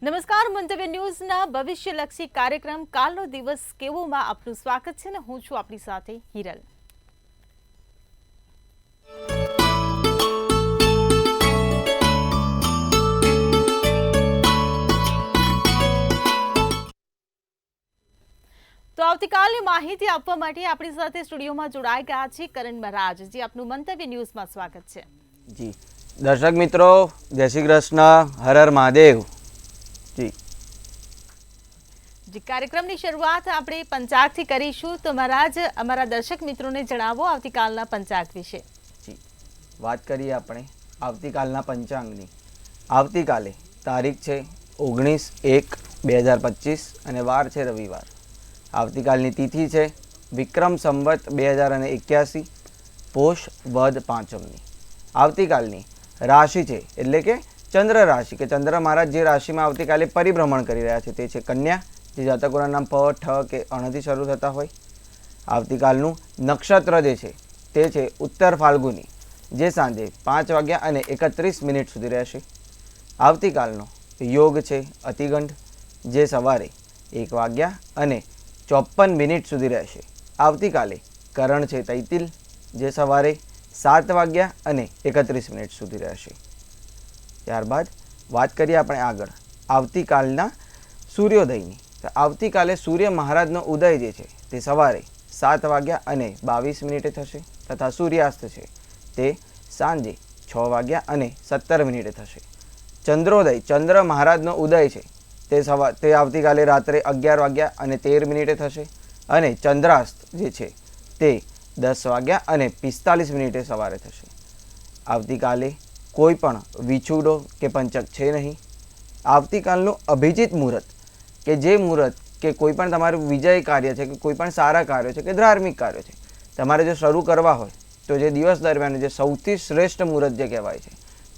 નમસ્કાર, મંતવ્ય ન્યૂઝના ભવિષ્યલક્ષી કાર્યક્રમ કાલનો દિવસ કેવોમાં આપનું સ્વાગત છે ને હું છું આપણી સાથે હિરલ। તો આવતીકાલની માહિતી આપવા માટે આપણી સાથે સ્ટુડિયોમાં જોડાઈ ગયા છે કરણ મહારાજ। જી, આપનું મંતવ્ય ન્યૂઝમાં સ્વાગત છે। જી દર્શક મિત્રો, જય શ્રી કૃષ્ણ, હર હર મહાદેવ। जी, कार्यक्रमની શરૂઆત આપણે પંચાગથી કરીશું। તો મહારાજ, અમારા દર્શક મિત્રોને જણાવો આવતીકાલના પંચાગ વિશે। જી, વાત કરીએ આપણે આવતીકાલના પંચાંગની। આવતીકાલે તારીખ છે 19/1/2025 અને વાર છે રવિવાર। આવતીકાલની તિથિ છે વિક્રમ સંવત 2081 પોષ વદ પાંચમની। આવતીકાલની રાશિ છે એટલે કે ચંદ્ર રાશિ કે ચંદ્ર મહારાજ જે રાશિમાં આવતીકાલે પરિભ્રમણ કરી રહ્યા છે તે છે કન્યા, જે જાતકોના નામ પ, ઠ કે અણથી શરૂ થતા હોય। આવતીકાલનું નક્ષત્ર જે છે તે છે ઉત્તર ફાલ્ગુની, જે સાંજે 5:31 સુધી રહેશે। આવતીકાલનો યોગ છે અતિગંઠ, જે સવારે 1:54 સુધી રહેશે। આવતીકાલે કરણ છે તૈતિલ, જે સવારે 7:31 સુધી રહેશે। ત્યારબાદ વાત કરીએ આપણે આગળ આવતીકાલના સૂર્યોદયની। તો આવતીકાલે સૂર્ય મહારાજનો ઉદય જે છે તે સવારે 7:22 થશે તથા સૂર્યાસ્ત છે તે સાંજે 6:17 થશે। ચંદ્રોદય, ચંદ્ર મહારાજનો ઉદય છે તે આવતીકાલે રાત્રે 11:13 થશે અને ચંદ્રાસ્ત જે છે તે 10:45 સવારે થશે। આવતીકાલે કોઈ પણ વિછુડો કે પંચક છે નહીં। આવતીકાલનું અભિજીત મુહૂર્ત કે જે મુહૂર્ત કે કોઈ પણ તમારું વિજય કાર્ય છે કે કોઈ પણ સારા કાર્યો છે કે ધાર્મિક કાર્યો છે તમારે જો શરૂ કરવા હોય તો જે દિવસ દરમિયાન જે સૌથી શ્રેષ્ઠ મુહૂર્ત જે કહેવાય છે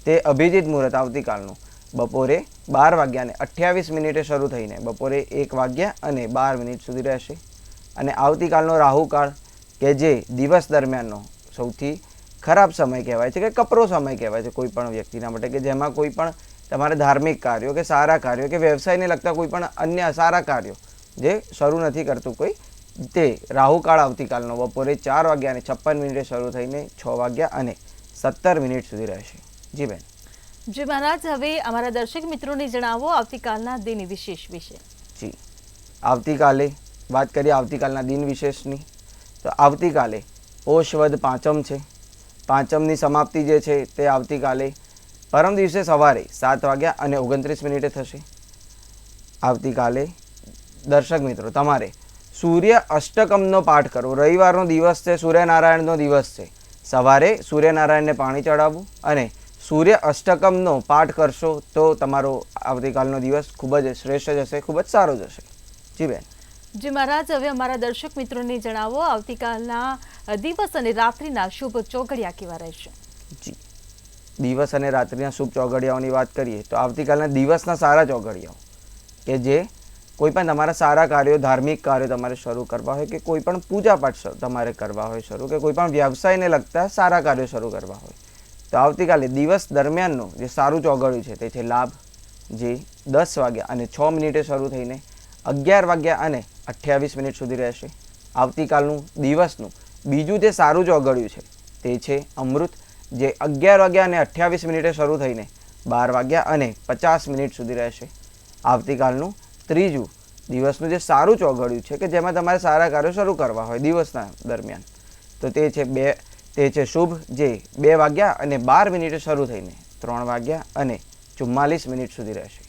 તે અભિજીત મુહૂર્ત આવતીકાલનું બપોરે 12:28 શરૂ થઈને બપોરે 1:12 સુધી રહેશે। અને આવતીકાલનો રાહુકાળ કે જે દિવસ દરમિયાનનો સૌથી ખરાબ સમય કહેવાય છે કે કપરો સમય કહેવાય છે કોઈ પણ વ્યક્તિના માટે, કે જેમાં કોઈ પણ તમારે ધાર્મિક કાર્યો કે સારા કાર્યો કે વ્યવસાયને લગતા કોઈ પણ અન્ય સારા કાર્યો જે શરૂ નથી કરતું કોઈ, તે રાહુકાળ આવતીકાલનો બપોરે 4:56 શરૂ થઈને 6:17 સુધી રહેશે। જી બેન। જી મહારાજ, હવે અમારા દર્શક મિત્રોને જણાવો આવતીકાલના દિન વિશેષ વિશે। જી, આવતીકાલે વાત કરીએ આવતીકાલના દિન વિશેષની। તો આવતીકાલે પોષ વદ પાંચમ છે। પાંચમની સમાપ્તિ જે છે તે આવતીકાલે પરમ દિવસે સવારે 7:29 થશે। આવતીકાલે દર્શક મિત્રો તમારે સૂર્ય અષ્ટકમનો પાઠ કરવો। રવિવારનો દિવસ છે, સૂર્યનારાયણનો દિવસ છે। સવારે સૂર્યનારાયણને પાણી ચડાવવું અને સૂર્ય અષ્ટકમનો પાઠ કરશો તો તમારો આવતીકાલનો દિવસ ખૂબ જ શ્રેષ્ઠ જશે, ખૂબ જ સારો જશે। જી બેન। જી મહારાજ, હવે અમારા દર્શક મિત્રોને જણાવો આવતીકાલના દિવસ અને રાત્રિના શુભ ચોઘડિયા કેવા રહેશે। જી, દિવસ અને રાત્રિના શુભ ચોઘડિયાઓની વાત કરીએ તો આવતીકાલના દિવસના સારા ચોઘડિયાઓ કે જે કોઈ પણ તમારા સારા કાર્યો, ધાર્મિક કાર્યો તમારે શરૂ કરવા હોય કે કોઈ પણ પૂજાપાઠ તમારે કરવા હોય શરૂ, કે કોઈ પણ વ્યવસાયને લગતા સારા કાર્યો શરૂ કરવા હોય તો આવતીકાલે દિવસ દરમિયાનનું જે સારું ચોઘડિયું છે તે છે લાભ, જે 10:06 શરૂ થઈને 11:28 સુધી રહેશે। આવતીકાલનું દિવસનું બીજું જે સારું ચોઘડિયું છે તે છે અમૃત, જે 11:28 શરૂ થઈને 12:50 સુધી રહેશે। આવતીકાલનું ત્રીજું દિવસનું જે સારું ચોઘડિયું છે કે જેમાં તમારે સારા કાર્યો શરૂ કરવા હોય દિવસના દરમિયાન તો તે છે શુભ, જે 2:12 શરૂ થઈને 3:44 સુધી રહેશે।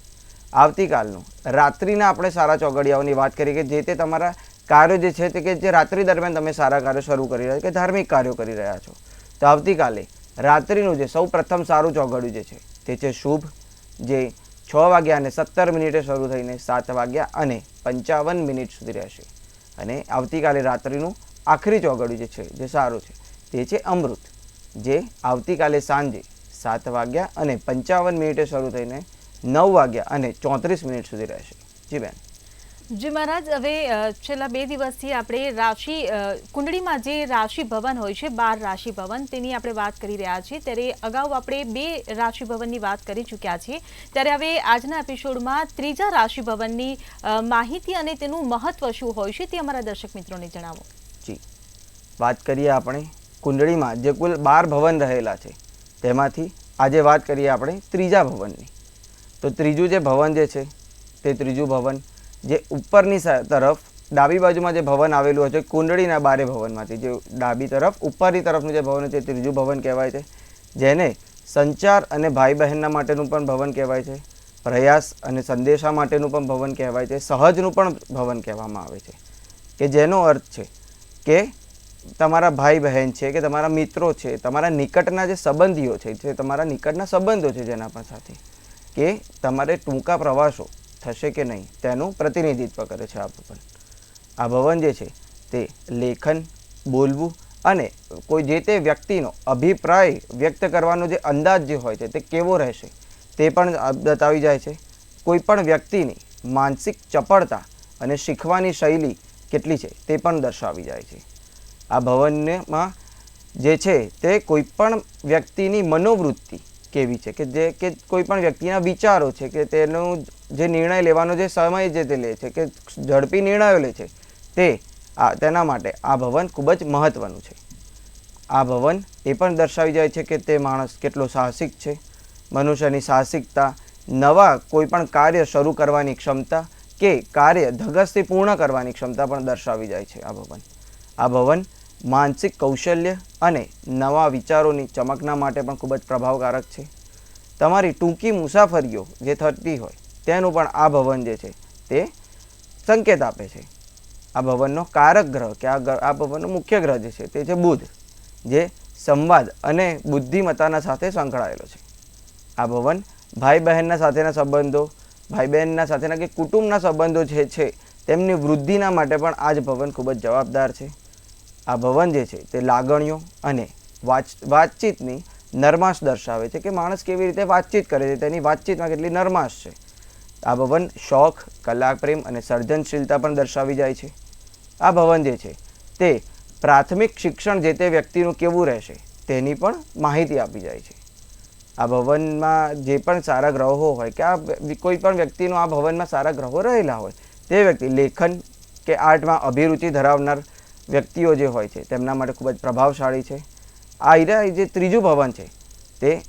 આવતીકાલનું રાત્રિના આપણે સારા ચોઘડિયાઓની વાત કરીએ કે જે તે તમારા કાર્યો જે છે તે કે જે રાત્રિ દરમિયાન તમે સારા કાર્યો શરૂ કરી રહ્યા છો કે ધાર્મિક કાર્યો કરી રહ્યા છો તો આવતીકાલે રાત્રિનું જે સૌ પ્રથમ સારું ચોઘડિયું જે છે તે છે શુભ, જે 6:17 શરૂ થઈને 7:55 સુધી રહેશે। અને આવતીકાલે રાત્રિનું આખરી ચોઘડિયું જે છે જે સારું છે તે છે અમૃત, જે આવતીકાલે સાંજે 7:55 શરૂ થઈને 9:34 સુધી રહેશે। જી બેન। જી મહારાજ, હવે છેલ્લા 2 દિવસથી આપણે રાશિ કુંડળીમાં જે રાશિ ભવન હોય છે, 12 રાશિ ભવન, તેની આપણે વાત કરી રહ્યા છીએ. ત્યારે અગાઉ આપણે 2 રાશિ ભવનની વાત કરી ચૂક્યા છીએ. ત્યારે હવે આજના એપિસોડમાં ત્રીજા રાશિ ભવનની માહિતી અને તેનું મહત્વ શું હોય છે તે અમારા દર્શક મિત્રોને જણાવો. જી, વાત કરીએ આપણે કુંડળીમાં જે કુલ 12 ભવન રહેલા છે તેમાંથી આજે વાત કરીએ આપણે ત્રીજા ભવનની. તો ત્રીજું જે ભવન જે છે તે ત્રીજું ભવન જે ઉપરની તરફ ડાબી બાજુમાં જે ભવન આવેલું હોય છે, કુંડળીના 12 ભવનમાંથી જે ડાબી તરફ ઉપરની તરફનું જે ભવન છે તે ત્રીજું ભવન કહેવાય છે, જેને સંચાર અને ભાઈ બહેનના માટેનું પણ ભવન કહેવાય છે, પ્રયાસ અને સંદેશા માટેનું પણ ભવન કહેવાય છે, સહજનું પણ ભવન કહેવામાં આવે છે. કે જેનો અર્થ છે કે તમારા ભાઈ બહેન છે કે તમારા મિત્રો છે, તમારા નિકટના જે સંબંધીઓ છે, જે તમારા નિકટના સંબંધો છે જેના પણ સાથે કે તમારે ટૂંકા પ્રવાસો થશે કે નહીં તેનું પ્રતિનિધિત્વ કરે છે આ ભવન. આ ભવન જે છે તે લેખન, બોલવું અને કોઈ જે તે વ્યક્તિનો અભિપ્રાય વ્યક્ત કરવાનો જે અંદાજ જે હોય છે તે કેવો રહેશે તે પણ બતાવી જાય છે. કોઈ પણ વ્યક્તિની માનસિક ચપળતા અને શીખવાની શૈલી કેટલી છે તે પણ દર્શાવી જાય છે. આ ભવનમાં જે છે તે કોઈ પણ વ્યક્તિની મનોવૃત્તિ કેવી છે કે કોઈ પણ વ્યક્તિના વિચારો છે કે તેનું જે નિર્ણય લેવાનો જે સમય જે તે લે છે કે ઝડપી નિર્ણયો લે છે તેના માટે આ ભવન ખૂબ જ મહત્ત્વનું છે. આ ભવન એ પણ દર્શાવી જાય છે કે તે માણસ કેટલો સાહસિક છે. મનુષ્યની સાહસિકતા, નવા કોઈ પણ કાર્ય શરૂ કરવાની ક્ષમતા કે કાર્ય ધગસથી પૂર્ણ કરવાની ક્ષમતા પણ દર્શાવી જાય છે આ ભવન. આ ભવન માનસિક કૌશલ્ય અને નવા વિચારોની ચમકના માટે પણ ખૂબ જ પ્રભાવકારક છે. તમારી ટૂંકી મુસાફરીઓ જે થતી હોય તેનું પણ આ ભવન જે છે તે સંકેત આપે છે. આ ભવનનો કારક ગ્રહ કે આ ભવનનો મુખ્ય ગ્રહ જે છે તે છે બુધ, જે સંવાદ અને બુદ્ધિમત્તાના સાથે સંકળાયેલો છે. આ ભવન ભાઈ બહેનના સાથેના સંબંધો, ભાઈ બહેનના સાથેના કે કુટુંબના સંબંધો જે છે તેમની વૃદ્ધિના માટે પણ આ જ ભવન ખૂબ જ જવાબદાર છે. આ ભવન જે છે તે લાગણીઓ અને વાતચીતની નરમાશ દર્શાવે છે કે માણસ કેવી રીતે વાતચીત કરે છે, તેની વાતચીતમાં કેટલી નરમાશ છે. આ ભવન શોખ, કલાપ્રેમ અને સર્જનશીલતા પણ દર્શાવી જાય છે. આ ભવન જે છે તે પ્રાથમિક શિક્ષણ જે તે વ્યક્તિનું કેવું રહેશે તેની પણ માહિતી આપી જાય છે. આ ભવનમાં જે પણ સારા ગ્રહો હોય કે કોઈ પણ વ્યક્તિનો આ ભવનમાં સારા ગ્રહો રહેલા હોય તે વ્યક્તિ લેખન કે આર્ટમાં અભિરુચિ ધરાવનાર વ્યક્તિઓ જે હોય છે તેમના માટે ખૂબ જ પ્રભાવશાળી છે. આ જે ત્રીજું ભવન છે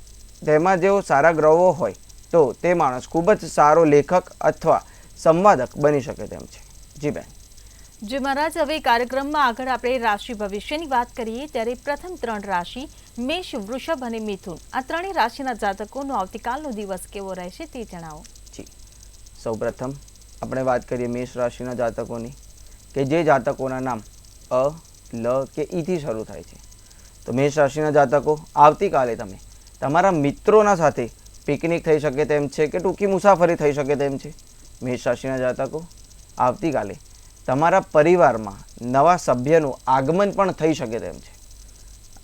તેમાં જેઓ સારા ગ્રહો હોય તો તે માણસ ખૂબ જ સારો લેખક અથવા સંવાદક બની શકે તેમ છે. જી બેન. જી મહારાજ, હવે કાર્યક્રમમાં આગળ આપણે રાશિ ભવિષ્યની વાત કરીએ. ત્યારે પ્રથમ 3 રાશિ મેષ, વૃષભ અને મિથુન, આ ત્રણેય રાશિના જાતકોનો આવતીકાલનો દિવસ કેવો રહેશે તે જણાવો. જી, સૌપ્રથમ આપણે વાત કરીએ મેષ રાશિના જાતકોની કે જે જાતકોના નામ અ, લ કે ઈથી શરૂ થાય છે. તો મેષ રાશિના જાતકો, આવતીકાલે તમે તમારા મિત્રોના સાથે પિકનિક થઈ શકે તેમ છે કે ટૂંકી મુસાફરી થઈ શકે તેમ છે. મેષ રાશિના જાતકો, આવતીકાલે તમારા પરિવારમાં નવા સભ્યનું આગમન પણ થઈ શકે તેમ છે.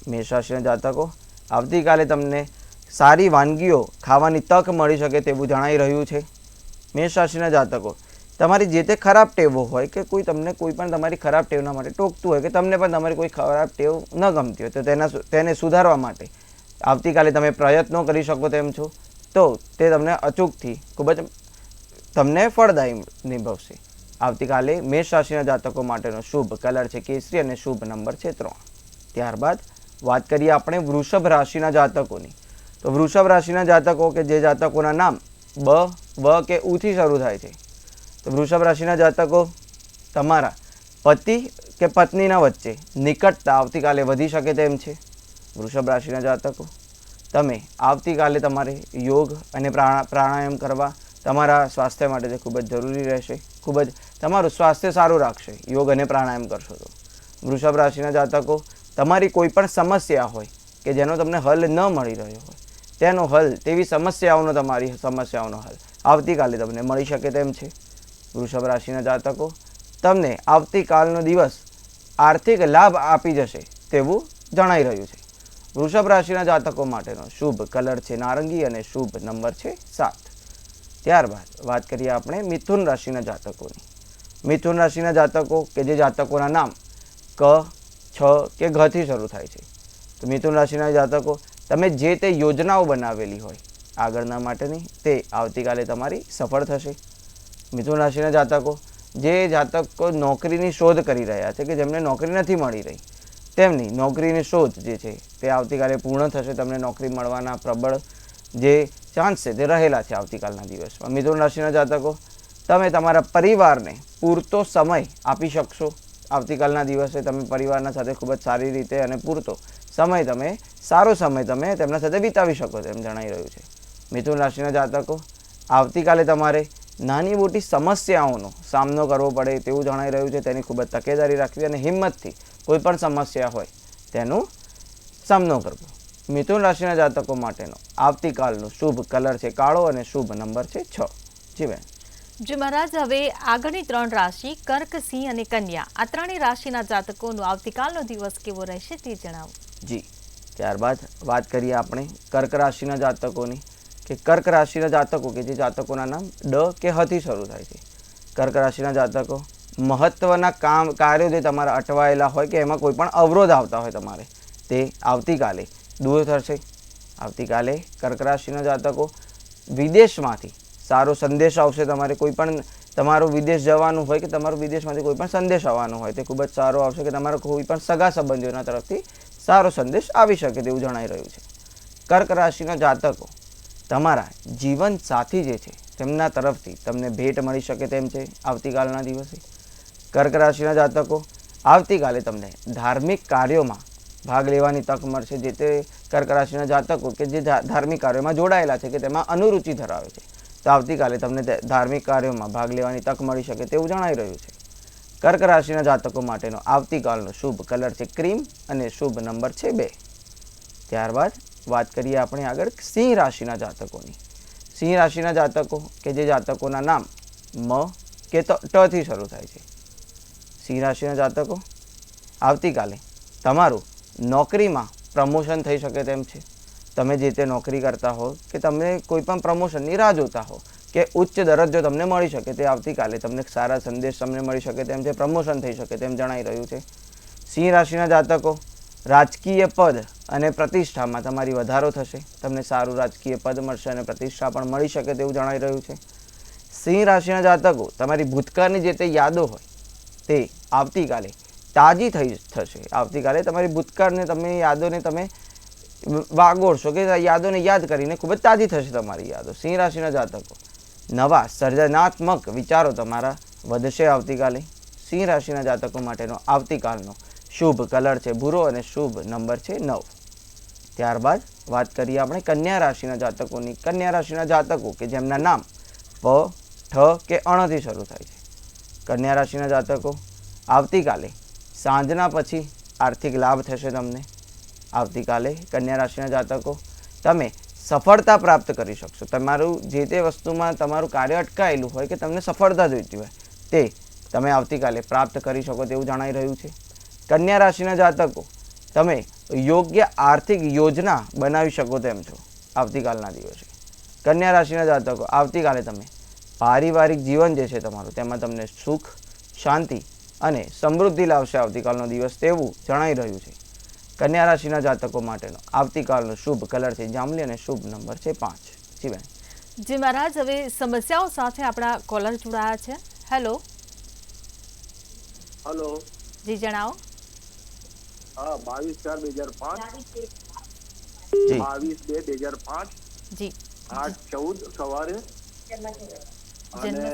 મેષ રાશિના જાતકો, આવતીકાલે તમને સારી વાનગીઓ ખાવાની તક મળી શકે તેવું જણાઈ રહ્યું છે. મેષ રાશિના જાતકો, તમારી જે તે ખરાબ ટેવો હોય કે કોઈ પણ તમારી ખરાબ ટેવના માટે ટોકતું હોય કે તમને પણ તમારી કોઈ ખરાબ ટેવ ન ગમતી હોય તો તેને સુધારવા માટે આવતીકાલે તમે પ્રયત્નો કરી શકો તેમ છો. તો તે તમને અચૂકથી ખૂબ જ તમને ફળદાયી નિભવશે. આવતીકાલે મેષ રાશિના જાતકો માટેનો શુભ કલર છે કેસરી અને શુભ નંબર છે 3. ત્યારબાદ વાત કરીએ આપણે વૃષભ રાશિના જાતકોની. તો વૃષભ રાશિના જાતકો કે જે જાતકોના નામ બ, વ કે ઉથી શરૂ થાય છે. તો વૃષભ રાશિના જાતકો, તમારા પતિ કે પત્નીના વચ્ચે નિકટતા આવતીકાલે વધી શકે તેમ છે. વૃષભ રાશિના જાતકો, તમે આવતીકાલે તમારે યોગ અને પ્રાણાયામ કરવા તમારા સ્વાસ્થ્ય માટે તે ખૂબ જ જરૂરી રહેશે. ખૂબ જ તમારું સ્વાસ્થ્ય સારું રાખશે યોગ અને પ્રાણાયામ કરશો તો. વૃષભ રાશિના જાતકો, તમારી કોઈ પણ સમસ્યા હોય કે જેનો તમને હલ ન મળી રહ્યો હોય તેનો હલ, તેવી તમારી સમસ્યાઓનો હલ આવતીકાલે તમને મળી શકે તેમ છે. વૃષભ રાશિના જાતકો, તમને આવતીકાલનો દિવસ આર્થિક લાભ આપી જશે તેવું જણાઈ રહ્યું છે. વૃષભ રાશિના જાતકો માટેનો શુભ કલર છે નારંગી અને શુભ નંબર છે 7. ત્યારબાદ વાત કરીએ આપણે મિથુન રાશિના જાતકોની. મિથુન રાશિના જાતકો કે જે જાતકોના નામ ક, છ કે ઘથી શરૂ થાય છે, તો મિથુન રાશિના જાતકો તમે જે તે યોજનાઓ બનાવેલી હોય આગળના માટેની તે આવતીકાલે તમારી સફળ થશે. મિથુન રાશિના જાતકો જે જાતકો નોકરીની શોધ કરી રહ્યા છે કે જેમને નોકરી નથી મળી રહી તેમની નોકરીની શોધ જે છે તે આવતીકાલે પૂર્ણ થશે. તમને નોકરી મળવાના પ્રબળ જે ચાન્સ છે તે રહેલા છે આવતીકાલના દિવસમાં. મિથુન રાશિના જાતકો તમે તમારા પરિવારને પૂરતો સમય આપી શકશો. આવતીકાલના દિવસે તમે પરિવારના સાથે ખૂબ જ સારી રીતે અને પૂરતો સમય સારો સમય તમે તેમના સાથે વિતાવી શકો તેમ જણાઈ રહ્યું છે. મિથુન રાશિના જાતકો આવતીકાલે તમારે નાની મોટી સમસ્યાઓનો સામનો કરવો પડે તેવું જણાઈ રહ્યું છે. તેની ખૂબ જ તકેદારી રાખવી અને હિંમતથી કોઈ પણ સમસ્યા હોય તેનો સામનો કરવો. મિથુન રાશિના જાતકો માટેનો આવતીકાલનો શુભ કલર છે કાળો અને શુભ નંબર છે 6. જી બેન. જી મહારાજ, હવે આગળની 3 રાશિ કર્ક, સિંહ અને કન્યા, આ ત્રણેય રાશિના જાતકોનો આવતીકાલનો દિવસ કેવો રહેશે તે જણાવો. જી, ત્યારબાદ વાત કરીએ આપણે કર્ક રાશિના જાતકોની કે કર્ક રાશિના જાતકો કે જે જાતકોના નામ ડ કે હથી શરૂ થાય છે. કર્ક રાશિના જાતકો મહત્ત્વના કાર્યો જે તમારા અટવાયેલા હોય કે એમાં કોઈ પણ અવરોધ આવતા હોય તમારે તે આવતીકાલે દૂર થશે. આવતીકાલે કર્ક રાશિના જાતકો વિદેશમાંથી સારો સંદેશ આવશે. તમારે કોઈ પણ તમારું વિદેશ જવાનું હોય કે તમારું વિદેશમાંથી કોઈ પણ સંદેશ આવવાનો હોય તે ખૂબ જ સારો આવશે કે તમારા કોઈ પણ સગા સંબંધીઓના તરફથી સારો સંદેશ આવી શકે તેવું જણાઈ રહ્યું છે. કર્ક રાશિના જાતકો તમારા જીવન સાથી જે છે તેમના તરફથી તમને ભેટ મળી શકે તેમ છે આવતીકાલના દિવસે. કર્ક રાશિના જાતકો આવતીકાલે તમને ધાર્મિક કાર્યોમાં ભાગ લેવાની તક મળશે. જે તે કર્ક રાશિના જાતકો કે જે ધાર્મિક કાર્યોમાં જોડાયેલા છે કે તેમાં અનુરુચિ ધરાવે છે તો આવતીકાલે તમને ધાર્મિક કાર્યોમાં ભાગ લેવાની તક મળી શકે તેવું જણાઈ રહ્યું છે. કર્ક રાશિના જાતકો માટેનો આવતીકાલનો શુભ કલર છે ક્રીમ અને શુભ નંબર છે 2. ત્યારબાદ વાત કરીએ આપણે આગળ સિંહ રાશિના જાતકોની. સિંહ રાશિના જાતકો કે જે જાતકોના નામ મ કે ટ થી શરૂ થાય છે. સિંહ રાશિના જાતકો આવતીકાલે તમારું નોકરીમાં પ્રમોશન થઈ શકે તેમ છે. તમે જે તે નોકરી કરતા હો કે તમે કોઈ પણ પ્રમોશનની રાહ જોતા હો કે ઉચ્ચ દરજ્જો તમને મળી શકે તે આવતીકાલે તમને સારા સંદેશ તમને મળી શકે તેમ છે. પ્રમોશન થઈ શકે તેમ જણાઈ રહ્યું છે. સિંહ રાશિના જાતકો રાજકીય પદ અને પ્રતિષ્ઠામાં તમારી વધારો થશે. તમને સારું રાજકીય પદ મળશે અને પ્રતિષ્ઠા પણ મળી શકે તેવું જણાઈ રહ્યું છે. સિંહ રાશિના જાતકો તમારી ભૂતકાળની જે તે યાદો હોય તે આવતીકાલે તાજી થશે. આવતીકાલે તમારી ભૂતકાળને તમે યાદોને તમે વાગોળશો કે યાદોને યાદ કરીને ખૂબ જ તાજી થશે તમારી યાદો. સિંહ રાશિના જાતકો નવા સર્જનાત્મક વિચારો તમારા વધશે આવતીકાલે. સિંહ રાશિના જાતકો માટેનો આવતીકાલનો શુભ કલર છે ભૂરો અને શુભ નંબર છે 9. ત્યારબાદ વાત કરીએ આપણે કન્યા રાશિના જાતકોની. કન્યા રાશિના જાતકો કે જેમના નામ પ, ઠ કે અણથી શરૂ થાય છે. કન્યા રાશિના જાતકો આવતીકાલે સાંજના પછી આર્થિક લાભ થશે તમને. આવતીકાલે કન્યા રાશિના જાતકો તમે સફળતા પ્રાપ્ત કરી શકશો. તમારું જે તે વસ્તુમાં તમારું કાર્ય અટકાયેલું હોય કે તમને સફળતા જોઈતી હોય તે તમે આવતીકાલે પ્રાપ્ત કરી શકો તેવું જણાઈ રહ્યું છે. કન્યા રાશિના જાતકો તમે યોગ્ય આર્થિક યોજના બનાવી શકો તેમ છો આવતીકાલના દિવસે. કન્યા રાશિના જાતકો આવતીકાલે તમે પારિવારિક જીવન જે છે તમારું તેમાં તમને સુખ, શાંતિ અને સમૃદ્ધિ લાવશે આવતીકાલનો દિવસ તેવું જણાઈ રહ્યું છે. કન્યા રાશિના જાતકો માટેનો આવતીકાલનો શુભ કલર છે જાંબલી અને શુભ નંબર છે 5. જી બેન. જી મહારાજ, હવે સમસ્યાઓ સાથે આપણા કોલર જોડાયા છે. હેલો. હેલો. જી જણાવો. હા, 22/4/2005. જી 22/2/2005. જી 8/14 સવારે. અને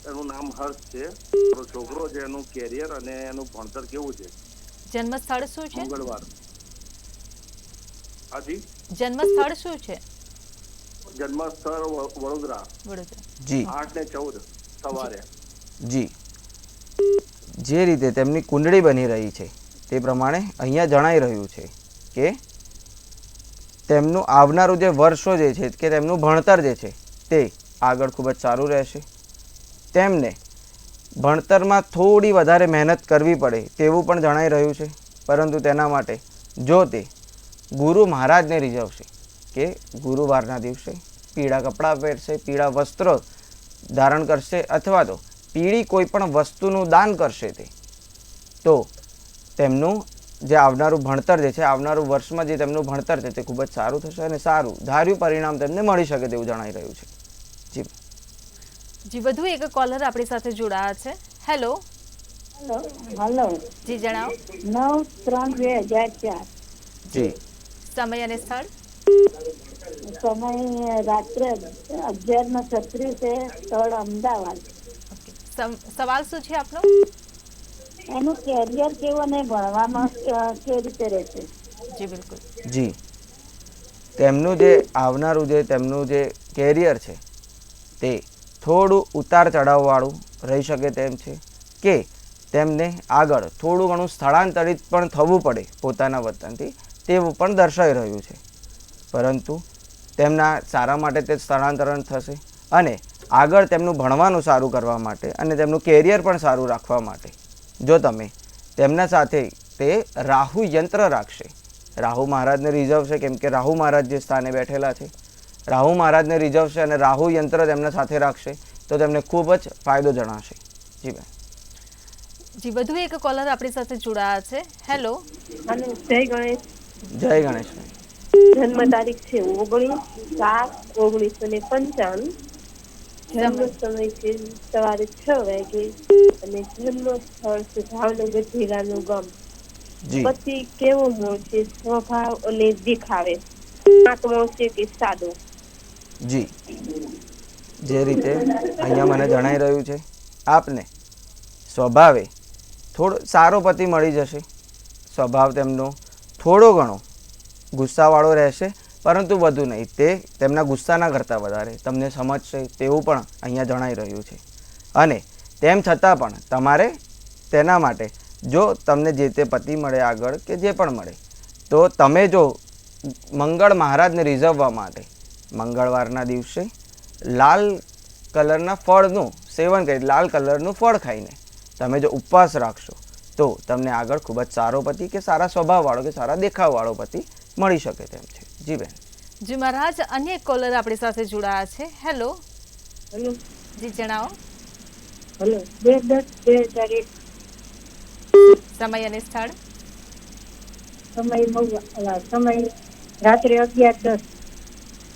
એનું નામ હર્ષ છે. મારો છોકરો છે, એનું કેરિયર અને એનું ભણતર કેવું છે? જન્મ સ્થળ શું છે? મંગળવાર. હાજી. જન્મ સ્થળ શું છે? જન્મ સ્થળ વડોદરા. વડોદરા. જી 8 ને 14 સવારે. જી જે રીતે તેમની કુંડળી બની રહી છે તે પ્રમાણે અહીંયા જણાઈ રહ્યું છે કે તેમનું આવનારું જે વર્ષો જે છે કે તેમનું ભણતર જે છે તે આગળ ખૂબ જ સારું રહેશે. તેમને ભણતરમાં થોડી વધારે મહેનત કરવી પડે તેવું પણ જણાઈ રહ્યું છે. પરંતુ તેના માટે જો તે ગુરુ મહારાજને રીઝવશે કે ગુરુવારના દિવસે પીળા કપડાં પહેરશે, પીળા વસ્ત્રો ધારણ કરશે અથવા તો પીળી કોઈ પણ વસ્તુનું દાન કરશે તો તેમનું જે આવનારું ભણતર જે છે, આવનારું વર્ષમાં જે તેમનું ભણતર છે તે ખૂબ જ સારું થશે અને સારું ધાર્યું પરિણામ તેમને મળી શકે તેવું જણાઈ રહ્યું છે. જી જી વધુ એક કોલર આપણી સાથે જોડાયા છે. હેલો. હલો. જી જણાવો. 9/3/2004. જી સમય અને સ્થળ. સમય રાત્રે 11:36, સ્થળ અમદાવાદ. ઓકે. સવાલ શું છે આપનો? એનું કેરિયર કેવું ને ભણવામાં કેવી રીતે રહેશે? જી બિલકુલ. જી તેમનું જે આવનારું જે તેમનું જે કેરિયર છે તે થોડું ઉતાર ચઢાવવાળું રહી શકે તેમ છે કે તેમને આગળ થોડું ઘણું સ્થળાંતરિત પણ થવું પડે પોતાના વતનથી, તેવું પણ દર્શાવી રહ્યું છે. પરંતુ તેમના સારા માટે તે સ્થળાંતરણ થશે અને આગળ તેમનું ભણવાનું સારું કરવા માટે અને તેમનું કેરિયર પણ સારું રાખવા માટે જો તમે તેમના સાથે તે રાહુ યંત્ર રાખશે, રાહુ મહારાજને રીઝવશે, કેમ કે રાહુ મહારાજ જે સ્થાને બેઠેલા છે, રાહુ મહારાજને રીઝવશે અને રાહુ યંત્ર તેમના સાથે રાખશે તો તેમને ખૂબ જ ફાયદો જણાશે. જી બેન. જી વધુ એક કોલર આપણી સાથે જોડાયા છે. હેલો. અને જય ગણેશ. જય ગણેશ. જન્મ તારીખ છે 19/7/1955. જન્મ સમય છે સવારે 6 વાગે અને જન્મ સ્થળ છે ભાવનગર જિલ્લાનું ગામ. જી પતિ કેવો હોય છે, સ્વભાવ અને દેખાવે, આત્મો છે કે સાદો? જી જે રીતે અહીંયા મને જણાઈ રહ્યું છે, આપને સ્વભાવે થોડો સારો પતિ મળી જશે. સ્વભાવ તેમનો થોડો ઘણો ગુસ્સાવાળો રહેશે, પરંતુ વધુ નહીં. તે તેમના ગુસ્સાના કરતાં વધારે તમને સમજશે તેવું પણ અહીંયા જણાઈ રહ્યું છે. અને તેમ છતાં પણ તમારે તેના માટે જો તમને જે તે પતિ મળે આગળ કે જે પણ મળે તો તમે જો મંગળ મહારાજને રીઝવવા માટે મંગળવારના દિવસે લાલ કલરના ફળનું સેવન કરી, લાલ કલરનું ફળ ખાઈને તમે જો ઉપવાસ રાખશો તો તમને આગળ ખૂબ જ સારો પતિ કે સારા સ્વભાવવાળો કે સારા દેખાવવાળો પતિ મળી શકે તેમ છે. જી બેન. જી મહારાજ, અન્ય એક કોલર આપણી સાથે જોડાયા છે. હેલો. હેલો. જી જણાવો. હેલો. 2/10/2001. સમય અને સ્થળ. સમય રાત્રે 11:10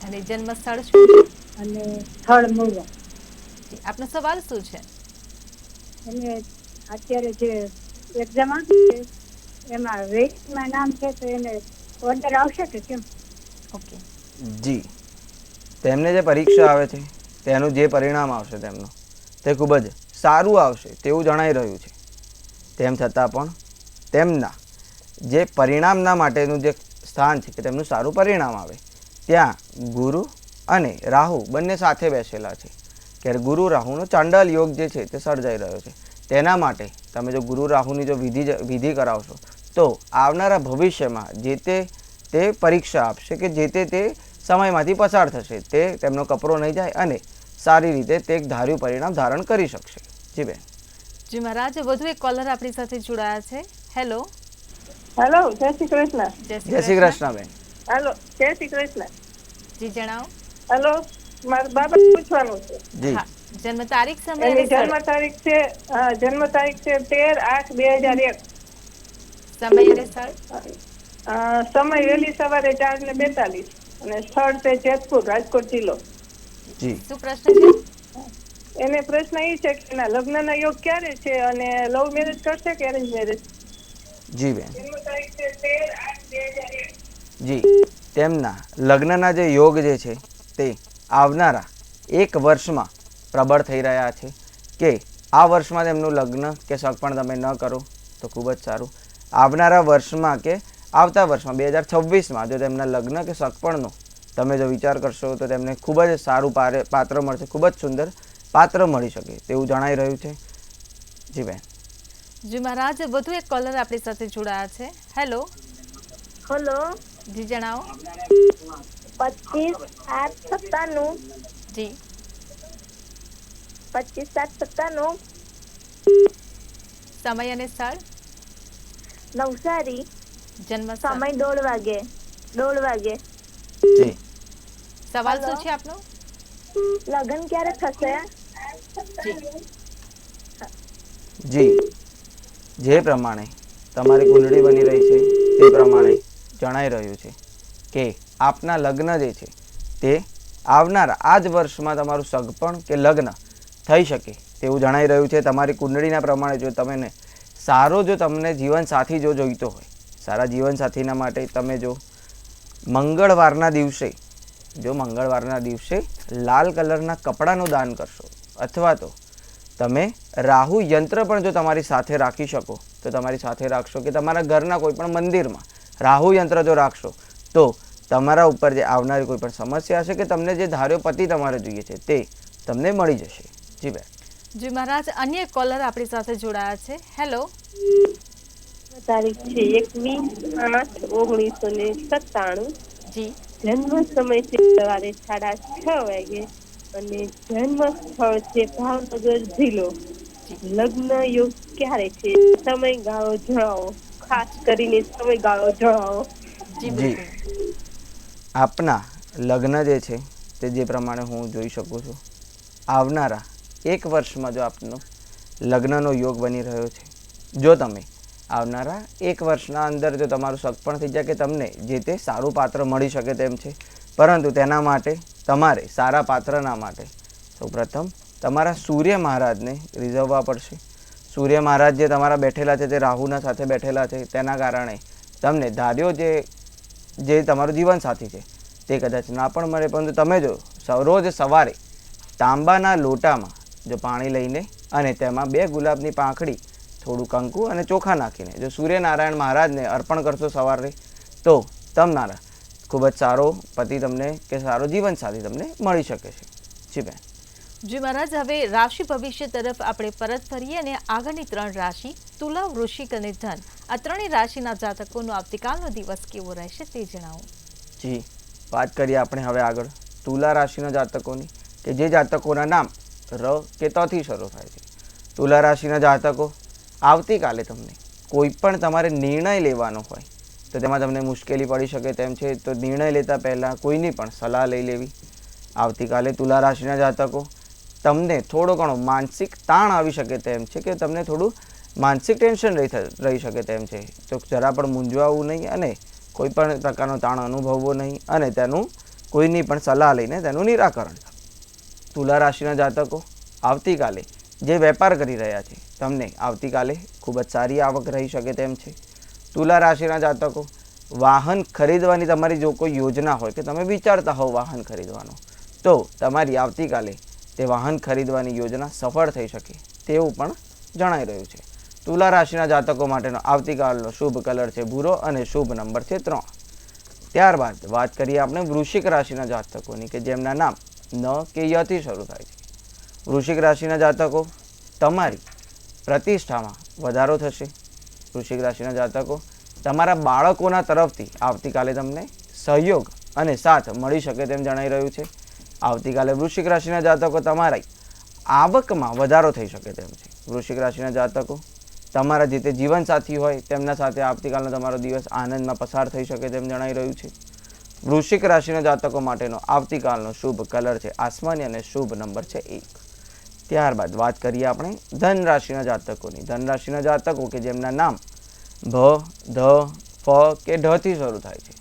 અને જન્મ સ્થળ શું છે? અને સ્થળ મહુવા. જી, આપનો સવાલ શું છે? અને અત્યારે જે એક્ઝામ આપી છે એમાં વેઇટમાં નામ છે તો એને ઓર્ડર આવશે કે કેમ? ઓકે. જી તેમને જે પરીક્ષા આવે છે તેનું જે પરિણામ આવશે તેમનું તે ખૂબ જ સારું આવશે તેવું જણાઈ રહ્યું છે. તેમ છતાં પણ તેમના જે પરિણામના માટેનું જે સ્થાન છે કે તેમનું સારું પરિણામ આવે ત્યાં ગુરુ અને રાહુ બંને સાથે બેસેલા છે. ત્યારે ગુરુ રાહુનો ચાંડાલ યોગ જે છે તે સર્જાઈ રહ્યો છે. તેના માટે તમે જો ગુરુ રાહુની જો વિધિ કરાવશો તો આવનારા ભવિષ્યમાં જે તે પરીક્ષા આપશે કે જે તે સમયમાંથી પસાર થશે, તે તેમનો કપરો નહીં જાય અને સારી રીતે તે એક ધાર્યું પરિણામ ધારણ કરી શકશે. જી બેન. જી મહારાજ, વધુ એક કોલર આપણી સાથે જોડાયા છે. હેલો. હેલો. જય શ્રી કૃષ્ણ. જય શ્રી કૃષ્ણ બેન. હેલો. જય શ્રી કૃષ્ણ. જી જણાવો. હેલો. મારા બાબા પૂછવાનું છે. જી હા. જન્મ તારીખ, સમય અને એની સ્થળ. જન્મ તારીખ છે 13/8/2001. સમય અને સ્થળ. સમય વહેલી સવારે 4:42 અને સ્થળ છે જેતપુર, રાજકોટ જિલ્લો. જી શું પ્રશ્ન છે? એને પ્રશ્ન એ છે કે એના લગ્નના યોગ ક્યારે છે અને લવ મેરેજ કરશે કે અરેન્જ મેરેજ? જી બેન. જન્મ તારીખ છે 13/8/2001. જી તેમના લગ્નના જે યોગ જે છે તે આવનારા 1 વર્ષમાં પ્રબળ થઈ રહ્યા છે કે આ વર્ષમાં તેમનું લગ્ન કે સગપણ તમે ન કરો તો ખૂબ જ સારું. આવનારા વર્ષમાં કે આવતા વર્ષમાં 2026માં જો તેમના લગ્ન કે સગપણનો તમે જો વિચાર કરશો તો તેમને ખૂબ જ સારું પાત્ર મળશે, ખૂબ જ સુંદર પાત્ર મળી શકે તેવું જણાઈ રહ્યું છે. જી બેન. જી મહારાજ, વધુ એક કોલર આપણી સાથે જોડાયા છે. હેલો. હેલો. જી જણાવો. 25/8/97. જી 25/7/97. સમય અને સ્થળ. નવસારી. જન્મ સમય 1:30 વાગે. જી સવાલ હલો. શું છે આપનો? લગ્ન ક્યારે થશે? જી જી, જે પ્રમાણે તમારી કુંડળી બની રહી છે તે પ્રમાણે જણાઈ રહ્યું છે કે આપના લગ્ન જે છે તે આવનારા આ જ વર્ષમાં તમારું સગપણ કે લગ્ન થઈ શકે તેવું જણાઈ રહ્યું છે. તમારી કુંડળીના પ્રમાણે જો તમને સારો જો તમને જીવનસાથી જો જોઈતો હોય, સારા જીવનસાથીના માટે તમે જો મંગળવારના દિવસે લાલ કલરના કપડાનું દાન કરશો, અથવા તો તમે રાહુ યંત્ર પણ જો તમારી સાથે રાખી શકો તો તમારી સાથે રાખશો, કે તમારા ઘરના કોઈ પણ મંદિરમાં રાહુ યંત્ર જો રાખશો તો તમારા ઉપર જે આવનારી કોઈ પણ સમસ્યા હશે કે તમને જે ધાર્યો પતિ તમારે જોઈએ છે તે તમને મળી જશે. જી બેન. જી મહારાજ, અન્ય એક કોલર આપણી સાથે જોડાયા છે. હેલો. તારીખ છે 21/8/1997. જી. જન્મ સમય છે સવારે 6:30 વાગે અને જન્મ સ્થળ છે ભાવનગર જિલ્લો. લગ્ન યોગ ક્યારે છે, સમયગાળો જણાવો, ખાસ કરીને સમયગાળો જણાવો. જી, આપના લગ્ન જે છે તે જે પ્રમાણે હું જોઈ શકું છું, આવનારા 1 વર્ષમાં જો આપનો લગ્નનો યોગ બની રહ્યો છે. જો તમે આવનારા 1 વર્ષના અંદર જો તમારું સગપણ થઈ જાય કે તમને જે તે સારું પાત્ર મળી શકે તેમ છે, પરંતુ તેના માટે તમારે સારા પાત્રના માટે સૌપ્રથમ તમારા સૂર્ય મહારાજને રીઝવવા પડશે. સૂર્ય મહારાજ જે તમારા બેઠેલા છે તે રાહુના સાથે બેઠેલા છે, તેના કારણે તમને ધાર્યો જે તમારો જીવનસાથી છે તે કદાચ ના પણ મળે, પરંતુ તમે જો રોજ સવારે તાંબાના લોટામાં જો પાણી લઈને અને તેમાં 2 ગુલાબની પાંખડી, થોડું કંકુ અને ચોખા નાખીને જો સૂર્યનારાયણ મહારાજને અર્પણ કરશો સવારે, તો તમારા ખૂબ જ સારો પતિ તમને કે સારો જીવનસાથી તમને મળી શકે છે. જી બેન. જી મહારાજ, હવે રાશિ ભવિષ્ય તરફ આપણે પરત ફરીએ અને આગળની 3 રાશિ તુલા, વૃશ્ચિક અને ધન, આ 3 રાશિના જાતકોનો આવતીકાલનો દિવસ કેવો રહેશે તે જણાવો. જી, વાત કરીએ આપણે હવે આગળ તુલા રાશિના જાતકોની, કે જે જાતકોના નામ ર કે ત થી શરૂ થાય છે. તુલા રાશિના જાતકો, આવતીકાલે તમને કોઈ પણ તમારે નિર્ણય લેવાનો હોય તો તેમાં તમને મુશ્કેલી પડી શકે તેમ છે, તો નિર્ણય લેતા પહેલાં કોઈની પણ સલાહ લઈ લેવી. આવતીકાલે તુલા રાશિના જાતકો, તમને થોડો ઘણો માનસિક તાણ આવી શકે તેમ છે, કે તમને થોડું માનસિક ટેન્શન રહી શકે તેમ છે, તો જરા પણ મૂંઝવાવું નહીં અને કોઈ પણ પ્રકારનો તાણ અનુભવવો નહીં અને તેનું કોઈની પણ સલાહ લઈને તેનું નિરાકરણ. તુલા રાશિના જાતકો, આવતીકાલે જે વેપાર કરી રહ્યા છે તમને આવતીકાલે ખૂબ જ સારી આવક રહી શકે તેમ છે. તુલા રાશિના જાતકો, વાહન ખરીદવાની તમારી જો કોઈ યોજના હોય કે તમે વિચારતા હોવ વાહન ખરીદવાનો, તો તમારી આવતીકાલે તે વાહન ખરીદવાની યોજના સફળ થઈ શકે તેવું પણ જણાઈ રહ્યું છે. તુલા રાશિના જાતકો માટેનો આવતીકાલનો શુભ કલર છે ભૂરો અને શુભ નંબર છે 3. ત્યારબાદ વાત કરીએ આપણે વૃશ્ચિક રાશિના જાતકોની, કે જેમના નામ ન કે ય થી શરૂ થાય છે. વૃશ્ચિક રાશિના જાતકો, તમારી પ્રતિષ્ઠામાં વધારો થશે. વૃશ્ચિક રાશિના જાતકો, તમારા બાળકોના તરફથી આવતીકાલે તમને સહયોગ અને સાથ મળી શકે તેમ જણાઈ રહ્યું છે. આવતીકાલે વૃશ્ચિક રાશિના જાતકો, તમારી આવકમાં વધારો થઈ શકે તેમ છે. વૃશ્ચિક રાશિના જાતકો, તમારા જે તે જીવનસાથી હોય તેમના સાથે આવતીકાલનો તમારો દિવસ આનંદમાં પસાર થઈ શકે તેમ જણાઈ રહ્યું છે. વૃશ્ચિક રાશિના જાતકો માટેનો આવતીકાલનો શુભ કલર છે આસમાની અને શુભ નંબર છે 1. ત્યારબાદ વાત કરીએ આપણે ધન રાશિના જાતકોની. ધન રાશિના જાતકો કે જેમના નામ ભ, ધ, ફ કે ઢ થી શરૂ થાય છે.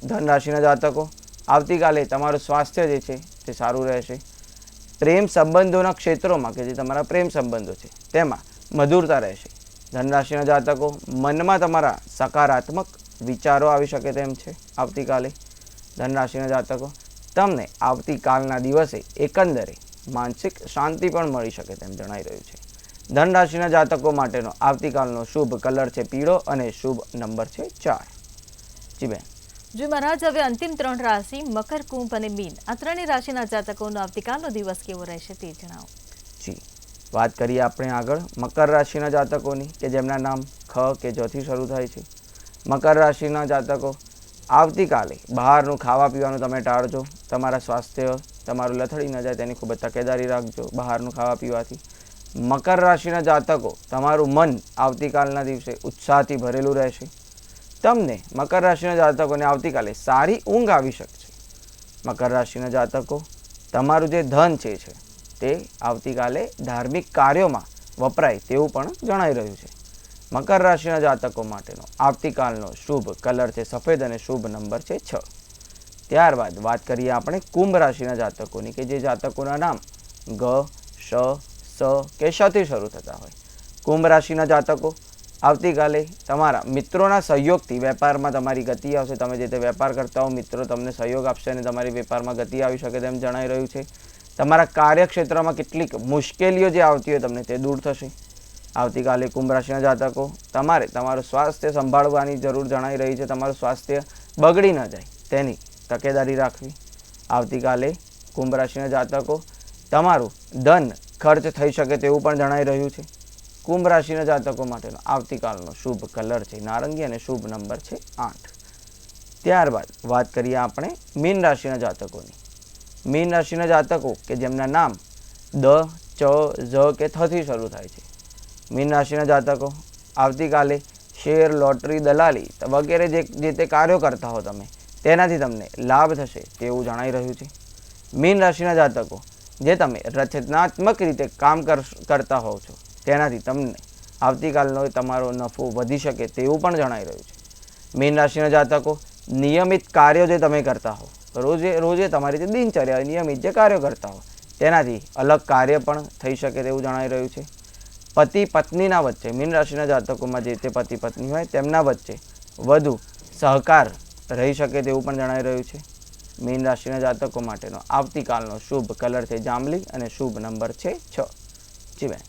ધન રાશિના જાતકો, આવતીકાલે તમારું સ્વાસ્થ્ય જે છે તે સારું રહેશે. પ્રેમ સંબંધોના ક્ષેત્રોમાં કે જે તમારા પ્રેમ સંબંધો છે તેમાં મધુરતા રહેશે. ધન રાશિના જાતકો, મનમાં તમારા સકારાત્મક વિચારો આવી શકે તેમ છે. આવતીકાલે ધન રાશિના જાતકો, તમને આવતીકાલના દિવસે એકંદરે માનસિક શાંતિ પણ મળી શકે તેમ જણાઈ રહ્યું છે. ધન રાશિના જાતકો માટેનો આવતીકાલનો શુભ કલર છે પીળો અને શુભ નંબર છે 4. જી બેન. જી મહારાજ, હવે અંતિમ 3 રાશિ મકર, કુંભ અને મીન, આ 3 રાશિના જાતકોનો આવતીકાલનો દિવસ કેવો રહેશે તે જણાવો. જી, વાત કરીએ આપણે આગળ મકર રાશિના જાતકોની, કે જેમના નામ ખ કે જ થી શરૂ થાય છે. મકર રાશિના જાતકો, આવતીકાલે બહારનું ખાવા પીવાનું તમે ટાળજો. તમારા સ્વાસ્થ્ય તમારું લથડી ન જાય તેની ખૂબ જ તકેદારી રાખજો બહારનું ખાવા પીવાથી. મકર રાશિના જાતકો, તમારું મન આવતીકાલના દિવસે ઉત્સાહથી ભરેલું રહેશે. તમને મકર રાશિના જાતકોને આવતીકાલે સારી ઊંઘ આવી શકશે. મકર રાશિના જાતકો, તમારું જે ધન છે તે આવતીકાલે ધાર્મિક કાર્યોમાં વપરાય તેવું પણ જણાઈ રહ્યું છે. મકર રાશિના જાતકો માટેનો આવતીકાલનો શુભ કલર છે સફેદ અને શુભ નંબર છે 6. ત્યારબાદ વાત કરીએ આપણે કુંભ રાશિના જાતકોની કે જે જાતકોના નામ ગ, શ, સ કે શ થી શરૂ થતા હોય. કુંભ રાશિના જાતકો, આવતીકાલે તમારા મિત્રોના સહયોગથી વેપારમાં તમારી ગતિ આવશે. તમે જે તે વેપાર કરતા હો મિત્રો તમને સહયોગ આપશે અને તમારી વેપારમાં ગતિ આવી શકે તેમ જણાઈ રહ્યું છે. તમારા કાર્યક્ષેત્રમાં કેટલીક મુશ્કેલીઓ જે આવતી હોય તમને તે દૂર થશે. આવતીકાલે કુંભ રાશિના જાતકો, તમારે તમારું સ્વાસ્થ્ય સંભાળવાની જરૂર જણાઈ રહી છે. તમારું સ્વાસ્થ્ય બગડી ન જાય તેની તકેદારી રાખવી. આવતીકાલે કુંભ રાશિના જાતકો, તમારું ધન ખર્ચ થઈ શકે તેવું પણ જણાઈ રહ્યું છે. કુંભ રાશિના જાતકો માટેનો આવતીકાલનો શુભ કલર છે નારંગી અને શુભ નંબર છે 8. ત્યારબાદ વાત કરીએ આપણે મીન રાશિના જાતકોની. મીન રાશિના જાતકો કે જેમના નામ દ, ચ, ઝ કે થ થી શરૂ થાય છે. મીન રાશિના જાતકો, આવતીકાલે શેર, લોટરી, દલાલી વગેરે જે તે કાર્યો કરતા હો તમે તેનાથી તમને લાભ થશે તેવું જણાઈ રહ્યું છે. મીન રાશિના જાતકો, જે તમે રચનાત્મક રીતે કામ કરતા હોવ છો તેનાથી તમને આવતીકાલનો તમારો નફો વધી શકે તેવું પણ જણાઈ રહ્યું છે. મીન રાશિના જાતકો, નિયમિત કાર્યો જે તમે કરતા હો, રોજે તમારી જે દિનચર્યા નિયમિત જે કાર્યો કરતા હો તેનાથી અલગ કાર્ય પણ થઈ શકે તેવું જણાઈ રહ્યું છે. પતિ પત્નીના વચ્ચે, મીન રાશિના જાતકોમાં જે તે પતિ પત્ની હોય તેમના વચ્ચે વધુ સહકાર રહી શકે તેવું પણ જણાઈ રહ્યું છે. મીન રાશિના જાતકો માટેનો આવતીકાલનો શુભ કલર છે જાંબલી અને શુભ નંબર છે 6. જી બેન.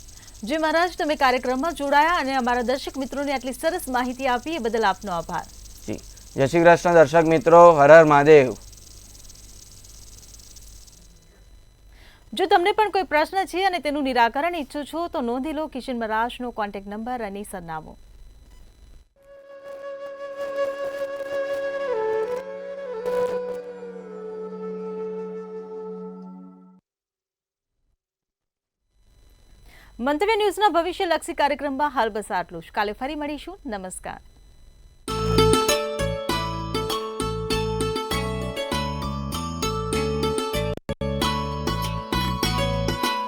જી મહારાજ, તમે કાર્યક્રમમાં જોડાયા અને અમારા દર્શક મિત્રોને આટલી સરસ માહિતી આપી એ બદલ આપનો આભાર. જી, જય શ્રી કૃષ્ણ દર્શક મિત્રો, હર હર મહાદેવ. જો તમને પણ કોઈ પ્રશ્ન છે અને તેનું નિરાકરણ ઈચ્છો છો તો નોંધી લો કિશન મહારાજનો કોન્ટેક્ટ નંબર અને સરનામું. મંતવ્ય ન્યૂઝના ભવિષ્યલક્ષી કાર્યક્રમમાં હાલ બસ આટલું જ. કાલે ફરી મળીશું. નમસ્કાર.